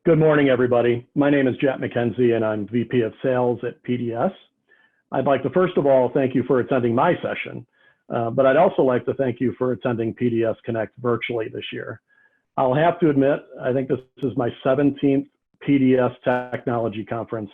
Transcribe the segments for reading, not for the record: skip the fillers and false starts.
Good morning, everybody. My name is Jet McKenzie, and I'm VP of Sales at PDS. I'd like to first of all thank you for attending my session, but I'd also like to thank you for attending PDS Connect virtually this year. I'll have to admit, I think this is my 17th PDS Technology Conference,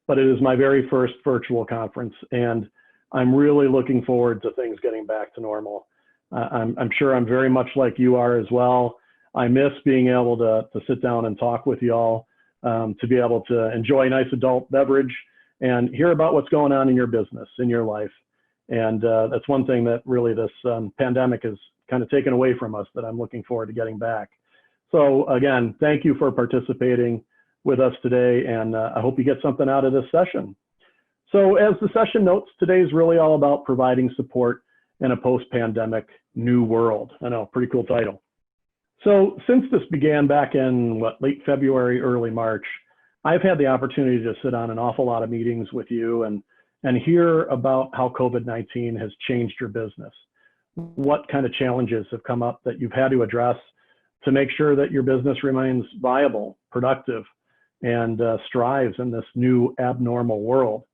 but it is my very first virtual conference, and I'm really looking forward to things getting back to normal. I'm sure I'm very much like you are as well. I miss being able to sit down and talk with y'all, to be able to enjoy a nice adult beverage and hear about what's going on in your business, in your life. And that's one thing that really this pandemic has kind of taken away from us that I'm looking forward to getting back. So again, thank you for participating with us today, and I hope you get something out of this session. So as the session notes, today is really all about providing support in a post-pandemic new world. I know, pretty cool title. So since this began back in late February, early March, I've had the opportunity to sit on an awful lot of meetings with you and hear about how COVID-19 has changed your business. What kind of challenges have come up that you've had to address to make sure that your business remains viable, productive, and strives in this new abnormal world.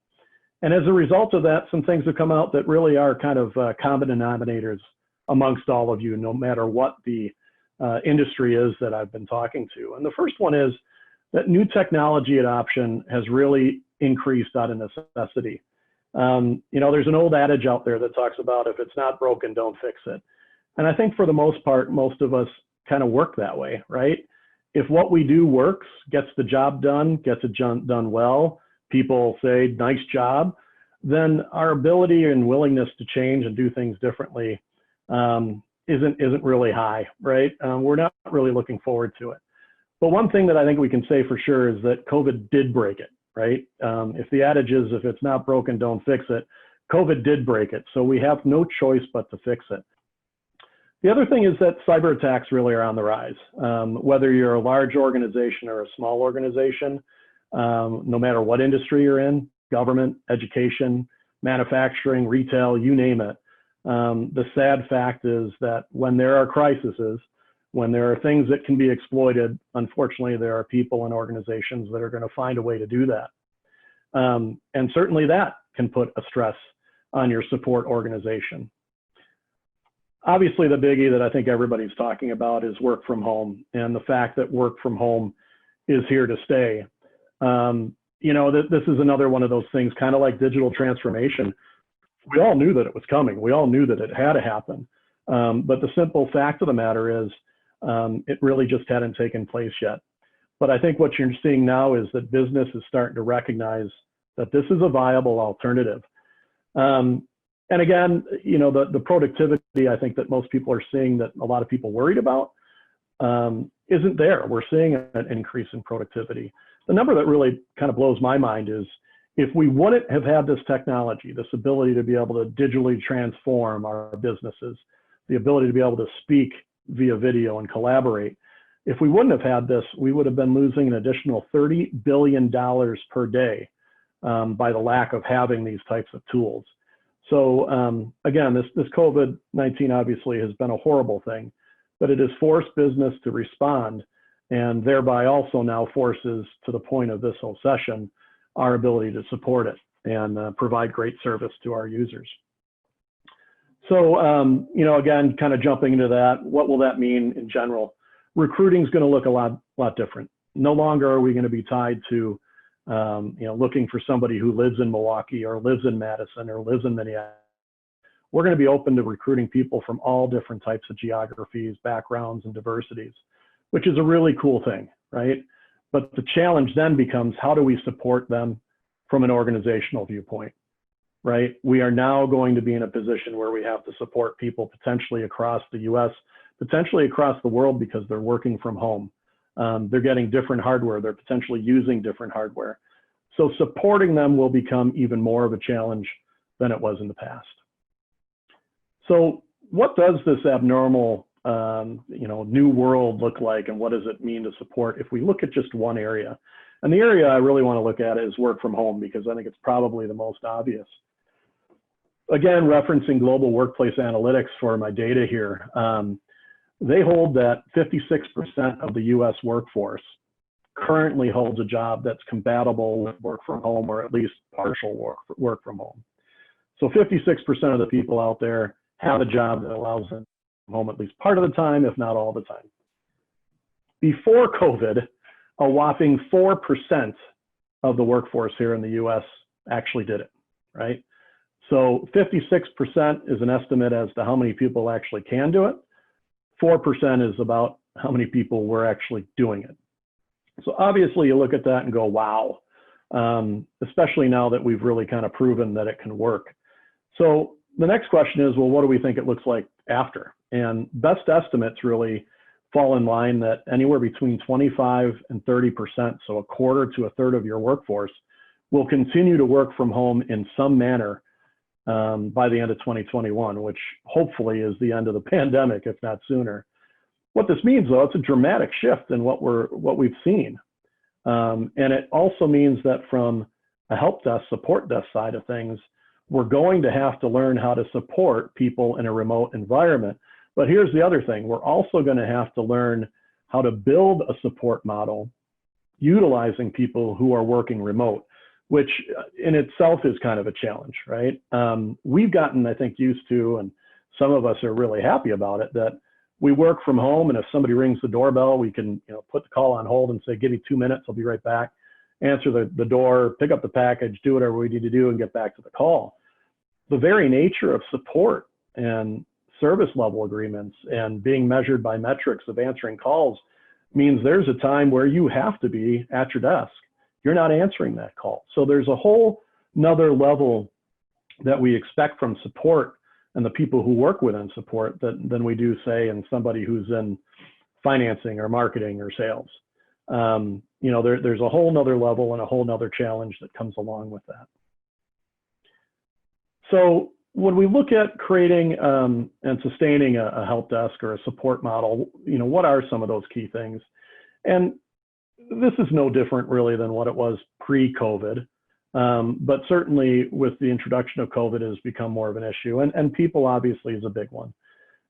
And as a result of that, some things have come out that really are kind of common denominators amongst all of you, no matter what the industry is that I've been talking to. And the first one is that new technology adoption has really increased out of necessity. There's an old adage out there that talks about if it's not broken, don't fix it. And I think for the most part, most of us kind of work that way, right? If what we do works, gets the job done, gets it done well, people say, nice job, then our ability and willingness to change and do things differently isn't really high, right? We're not really looking forward to it. But one thing that I think we can say for sure is that COVID did break it, right? If the adage is, if it's not broken, don't fix it, COVID did break it. So we have no choice but to fix it. The other thing is that cyber attacks really are on the rise. Whether you're a large organization or a small organization, no matter what industry you're in, government, education, manufacturing, retail, you name it. The sad fact is that when there are crises, when there are things that can be exploited, unfortunately, there are people and organizations that are going to find a way to do that. And certainly that can put a stress on your support organization. Obviously, the biggie that I think everybody's talking about is work from home, and the fact that work from home is here to stay. This is another one of those things, kind of like digital transformation. We all knew that it was coming. We all knew that it had to happen. But the simple fact of the matter is it really just hadn't taken place yet. But I think what you're seeing now is that business is starting to recognize that this is a viable alternative. And again, the productivity I think that most people are seeing that a lot of people worried about isn't there. We're seeing an increase in productivity. The number that really kind of blows my mind is if we wouldn't have had this technology, this ability to be able to digitally transform our businesses, the ability to be able to speak via video and collaborate, if we wouldn't have had this, we would have been losing an additional $30 billion per day by the lack of having these types of tools. So again, this COVID-19 obviously has been a horrible thing, but it has forced business to respond, and thereby also now forces, to the point of this whole session, our ability to support it and provide great service to our users. So, again, kind of jumping into that, what will that mean in general? Recruiting is going to look a lot different. No longer are we going to be tied to, looking for somebody who lives in Milwaukee or lives in Madison or lives in Minneapolis. We're going to be open to recruiting people from all different types of geographies, backgrounds, and diversities, which is a really cool thing, right? But the challenge then becomes, how do we support them from an organizational viewpoint, right? We are now going to be in a position where we have to support people potentially across the US, potentially across the world, because they're working from home. They're getting different hardware. They're potentially using different hardware. So supporting them will become even more of a challenge than it was in the past. So what does this abnormal new world look like, and what does it mean to support if we look at just one area? And the area I really want to look at is work from home, because I think it's probably the most obvious. Again, referencing Global Workplace Analytics for my data here, they hold that 56% of the US workforce currently holds a job that's compatible with work from home or at least partial work from home. So 56% of the people out there have a job that allows them home at least part of the time, if not all the time. Before COVID, a whopping 4% of the workforce here in the US actually did it, right? So 56% is an estimate as to how many people actually can do it. 4% is about how many people were actually doing it. So obviously you look at that and go, wow, especially now that we've really kind of proven that it can work. So the next question is, well, what do we think it looks like after? And best estimates really fall in line that anywhere between 25 and 30%, so a quarter to a third of your workforce, will continue to work from home in some manner by the end of 2021, which hopefully is the end of the pandemic, if not sooner. What this means, though, it's a dramatic shift in what we've seen. And it also means that from a help desk, support desk side of things, we're going to have to learn how to support people in a remote environment. But here's the other thing. We're also going to have to learn how to build a support model utilizing people who are working remote, which in itself is kind of a challenge, right? We've gotten, I think, used to, and some of us are really happy about it, that we work from home, and if somebody rings the doorbell, we can put the call on hold and say, give me 2 minutes, I'll be right back. Answer the door, pick up the package, do whatever we need to do and get back to the call. The very nature of support and service level agreements and being measured by metrics of answering calls means there's a time where you have to be at your desk. You're not answering that call. So there's a whole nother level that we expect from support and the people who work within support than we do, say, in somebody who's in financing or marketing or sales. There's a whole nother level and a whole nother challenge that comes along with that. So when we look at creating and sustaining a help desk or a support model, what are some of those key things? And this is no different really than what it was pre-COVID, but certainly with the introduction of COVID, it has become more of an issue. And people obviously is a big one.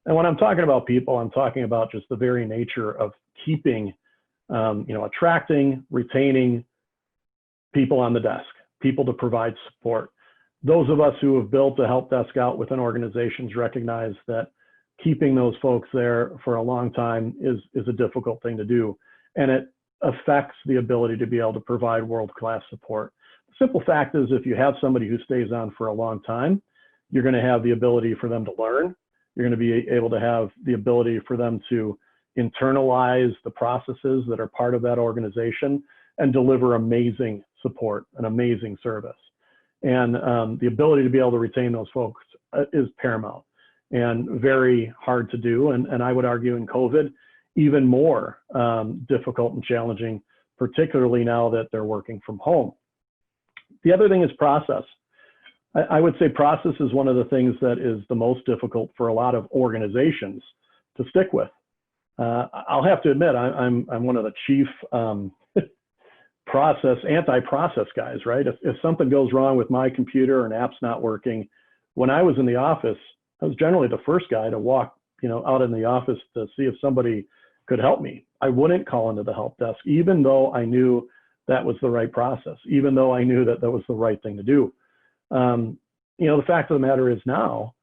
And when I'm talking about people, I'm talking about just the very nature of keeping, attracting, retaining people on the desk, people to provide support. Those of us who have built a help desk out within organizations recognize that keeping those folks there for a long time is a difficult thing to do. And it affects the ability to be able to provide world-class support. The simple fact is, if you have somebody who stays on for a long time, you're going to have the ability for them to learn. You're going to be able to have the ability for them to internalize the processes that are part of that organization and deliver amazing support and amazing service. And the ability to be able to retain those folks is paramount and very hard to do. And I would argue in COVID, even more difficult and challenging, particularly now that they're working from home. The other thing is process. I would say process is one of the things that is the most difficult for a lot of organizations to stick with. I'll have to admit, I'm one of the chief anti-process guys, right? If something goes wrong with my computer or an app's not working, when I was in the office, I was generally the first guy to walk, out in the office to see if somebody could help me. I wouldn't call into the help desk, even though I knew that was the right process, even though I knew that was the right thing to do. The fact of the matter is now,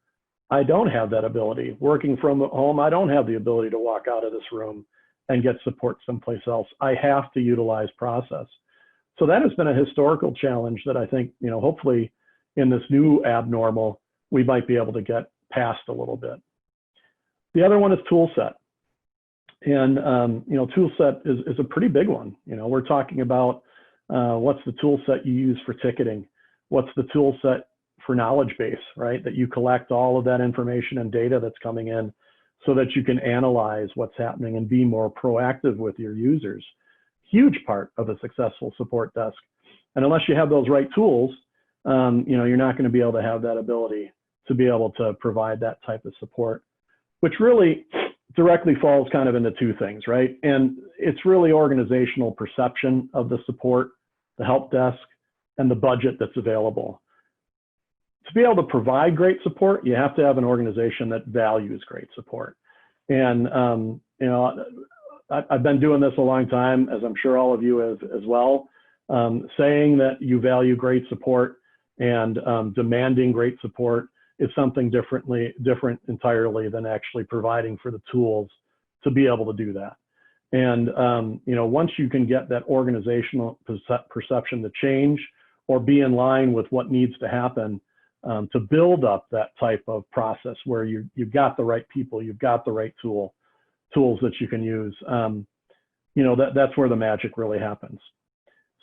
I don't have that ability. Working from home, I don't have the ability to walk out of this room and get support someplace else. I have to utilize process. So that has been a historical challenge that I think, hopefully in this new abnormal, we might be able to get past a little bit. The other one is tool set. And, tool set is a pretty big one. We're talking about what's the tool set you use for ticketing? What's the tool set for knowledge base, right? That you collect all of that information and data that's coming in so that you can analyze what's happening and be more proactive with your users. Huge part of a successful support desk. And unless you have those right tools, you're not going to be able to have that ability to be able to provide that type of support, which really directly falls kind of into two things, right? And it's really organizational perception of the support, the help desk, and the budget that's available. To be able to provide great support, you have to have an organization that values great support. And, I've been doing this a long time, as I'm sure all of you have as well. Saying that you value great support and demanding great support is something different entirely than actually providing for the tools to be able to do that. And once you can get that organizational perception to change or be in line with what needs to happen to build up that type of process where you've got the right people, you've got the right tools that you can use, that's where the magic really happens.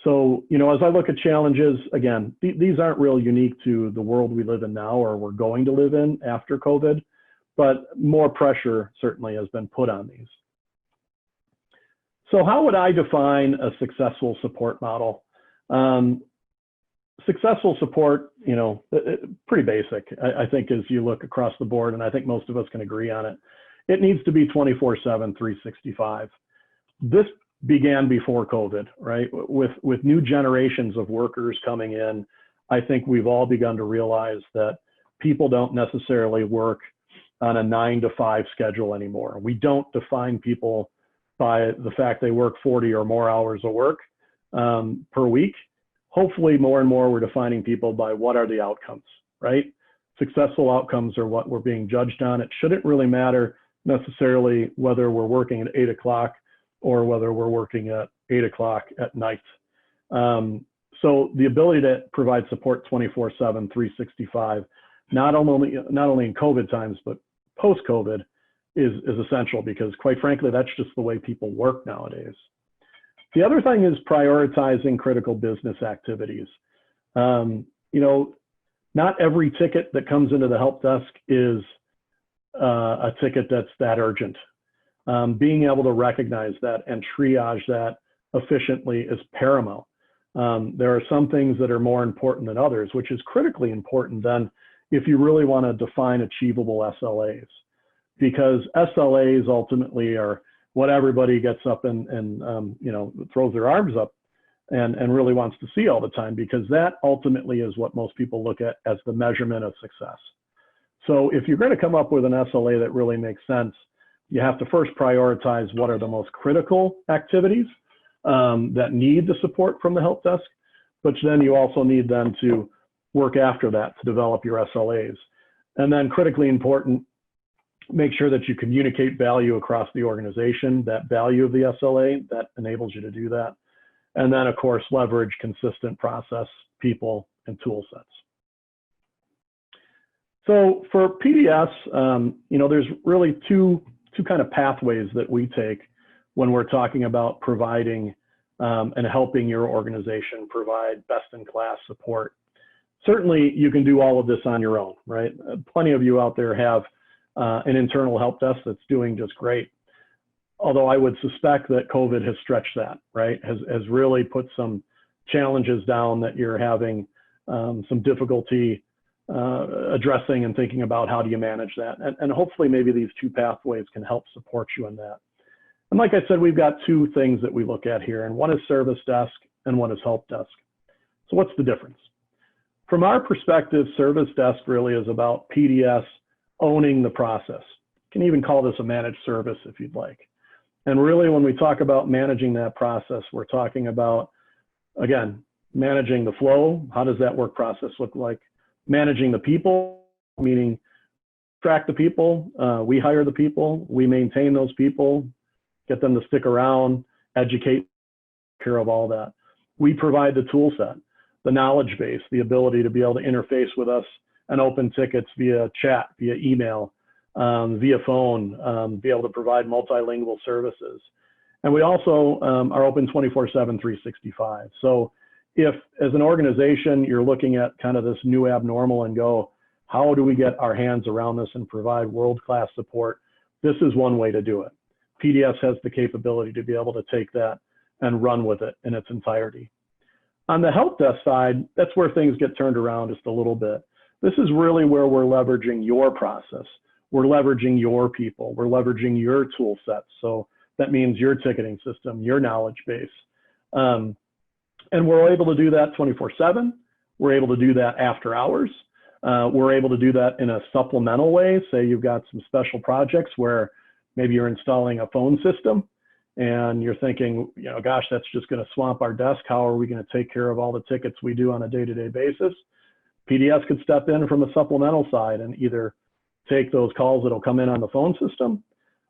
So, as I look at challenges, again, these aren't real unique to the world we live in now or we're going to live in after COVID, but more pressure certainly has been put on these. So how would I define a successful support model? Successful support, pretty basic, I think, as you look across the board, and I think most of us can agree on it. It needs to be 24/7, 365. This began before COVID, right? With new generations of workers coming in, I think we've all begun to realize that people don't necessarily work on a 9-to-5 schedule anymore. We don't define people by the fact they work 40 or more hours of work per week. Hopefully more and more we're defining people by what are the outcomes, right? Successful outcomes are what we're being judged on. It shouldn't really matter necessarily whether we're working at 8 o'clock or whether we're working at 8 o'clock at night. So the ability to provide support 24/7, 365, not only in COVID times, but post-COVID is essential because quite frankly, that's just the way people work nowadays. The other thing is prioritizing critical business activities. Not every ticket that comes into the help desk is a ticket that's that urgent. Being able to recognize that and triage that efficiently is paramount. There are some things that are more important than others, which is critically important then if you really want to define achievable SLAs. Because SLAs ultimately are what everybody gets up and throws their arms up and really wants to see all the time, because that ultimately is what most people look at as the measurement of success. So if you're going to come up with an SLA that really makes sense, you have to first prioritize what are the most critical activities that need the support from the help desk, but then you also need them to work after that to develop your SLAs. And then critically important, make sure that you communicate value across the organization, that value of the SLA that enables you to do that. And then of course, leverage consistent process, people, and tool sets. So for PDS, there's really two kind of pathways that we take when we're talking about providing and helping your organization provide best-in-class support. Certainly, you can do all of this on your own, right? Plenty of you out there have an internal help desk that's doing just great. Although I would suspect that COVID has stretched that, right? Has really put some challenges down that you're having some difficulty addressing and thinking about how do you manage that. And hopefully maybe these two pathways can help support you in that. And like I said, we've got two things that we look at here, and one is service desk and one is help desk. So what's the difference? From our perspective, service desk really is about PDS owning the process. You can even call this a managed service if you'd like. And really when we talk about managing that process, we're talking about, again, managing the flow. How does that work process look like? Managing the people, meaning track the people, we hire the people, we maintain those people, get them to stick around, educate, take care of all that. We provide the tool set, the knowledge base, the ability to be able to interface with us and open tickets via chat, via email, via phone, be able to provide multilingual services. And we also are open 24/7, 365. So if as an organization, you're looking at kind of this new abnormal and go, how do we get our hands around this and provide world-class support? This is one way to do it. PDS has the capability to be able to take that and run with it in its entirety. On the help desk side, that's where things get turned around just a little bit. This is really where we're leveraging your process. We're leveraging your people. We're leveraging your tool sets. So that means your ticketing system, your knowledge base. And we're able to do that 24/7. We're able to do that after hours. We're able to do that in a supplemental way. Say you've got some special projects where maybe you're installing a phone system and you're thinking, gosh, that's just going to swamp our desk. How are we going to take care of all the tickets we do on a day-to-day basis? PDS could step in from a supplemental side and either take those calls that'll come in on the phone system,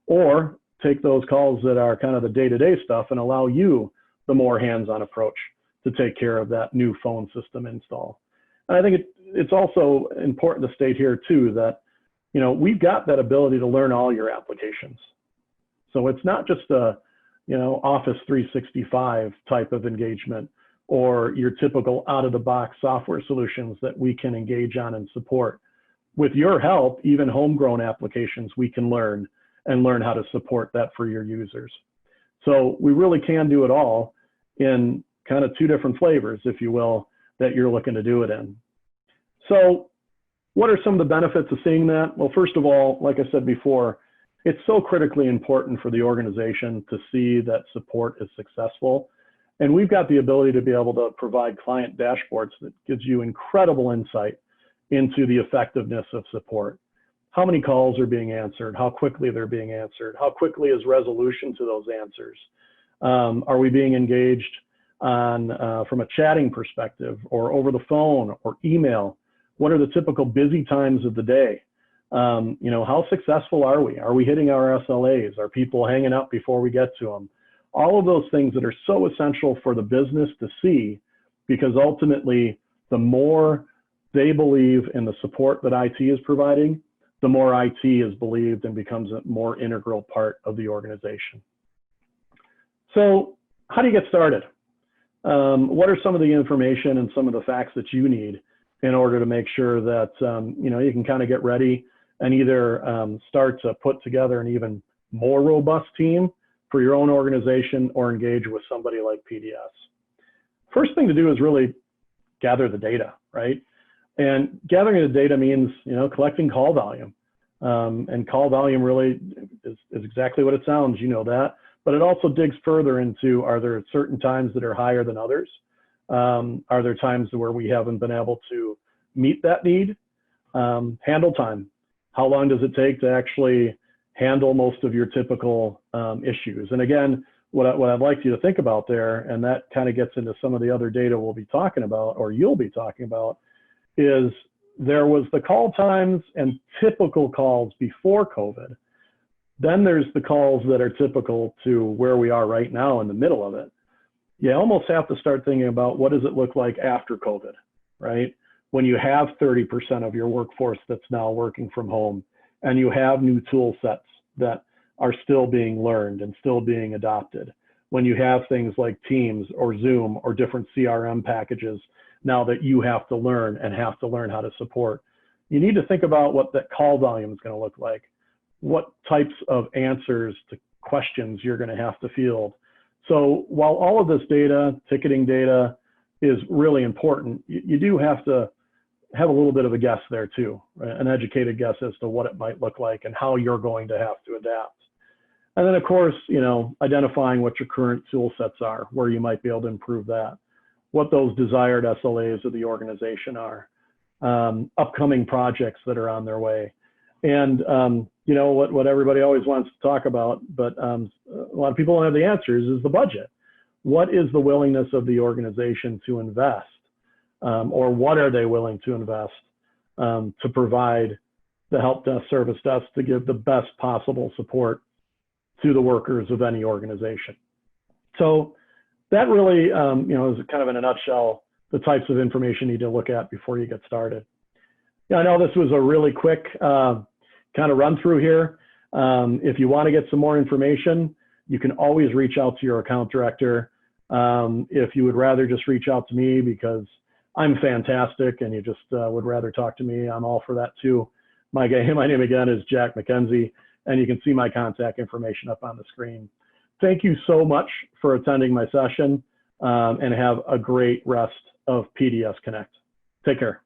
or take those calls that are kind of the day-to-day stuff and allow you the more hands-on approach to take care of that new phone system install. And I think it's also important to state here too that, we've got that ability to learn all your applications. So it's not just a, Office 365 type of engagement or your typical out-of-the-box software solutions that we can engage on and support. With your help, even homegrown applications we can learn and learn how to support that for your users. So we really can do it all in kind of two different flavors, if you will, that you're looking to do it in. So what are some of the benefits of seeing that? Well, first of all, like I said before, it's so critically important for the organization to see that support is successful. And we've got the ability to be able to provide client dashboards that gives you incredible insight into the effectiveness of support. How many calls are being answered? How quickly they're being answered? How quickly is resolution to those answers? Are we being engaged on from a chatting perspective or over the phone or email? What are the typical busy times of the day? How successful are we? Are we hitting our SLAs? Are people hanging up before we get to them? All of those things that are so essential for the business to see, because ultimately, the more they believe in the support that IT is providing, the more IT is believed and becomes a more integral part of the organization. So how do you get started? What are some of the information and some of the facts that you need in order to make sure that you can kind of get ready and either start to put together an even more robust team for your own organization or engage with somebody like PDS? First thing to do is really gather the data, right? And gathering the data means, collecting call volume. And call volume really is exactly what it sounds, that. But it also digs further into, are there certain times that are higher than others? Are there times where we haven't been able to meet that need? Handle time. How long does it take to actually handle most of your typical issues? And again, what I'd like you to think about there, and that kind of gets into some of the other data we'll be talking about, or you'll be talking about, is there was the call times and typical calls before COVID. Then there's the calls that are typical to where we are right now in the middle of it. You almost have to start thinking about what does it look like after COVID, right? When you have 30% of your workforce that's now working from home and you have new tool sets that are still being learned and still being adopted. When you have things like Teams or Zoom or different CRM packages now that you have to learn and have to learn how to support, you need to think about what that call volume is going to look like. What types of answers to questions you're going to have to field. So while all of this data, ticketing data, is really important, you do have to have a little bit of a guess there too, right? An educated guess as to what it might look like and how you're going to have to adapt. And then of course, identifying what your current tool sets are, where you might be able to improve that, what those desired SLAs of the organization are, upcoming projects that are on their way. And what everybody always wants to talk about, but a lot of people don't have the answers, is the budget. What is the willingness of the organization to invest? Or what are they willing to invest to provide the help desk, service desk, to give the best possible support to the workers of any organization? So that really, is kind of in a nutshell, the types of information you need to look at before you get started. Yeah, I know this was a really quick kind of run through here. If you want to get some more information, you can always reach out to your account director. If you would rather just reach out to me because I'm fantastic and you just would rather talk to me, I'm all for that too. My name again is Jack McKenzie, and you can see my contact information up on the screen. Thank you so much for attending my session, and have a great rest of PDS Connect. Take care.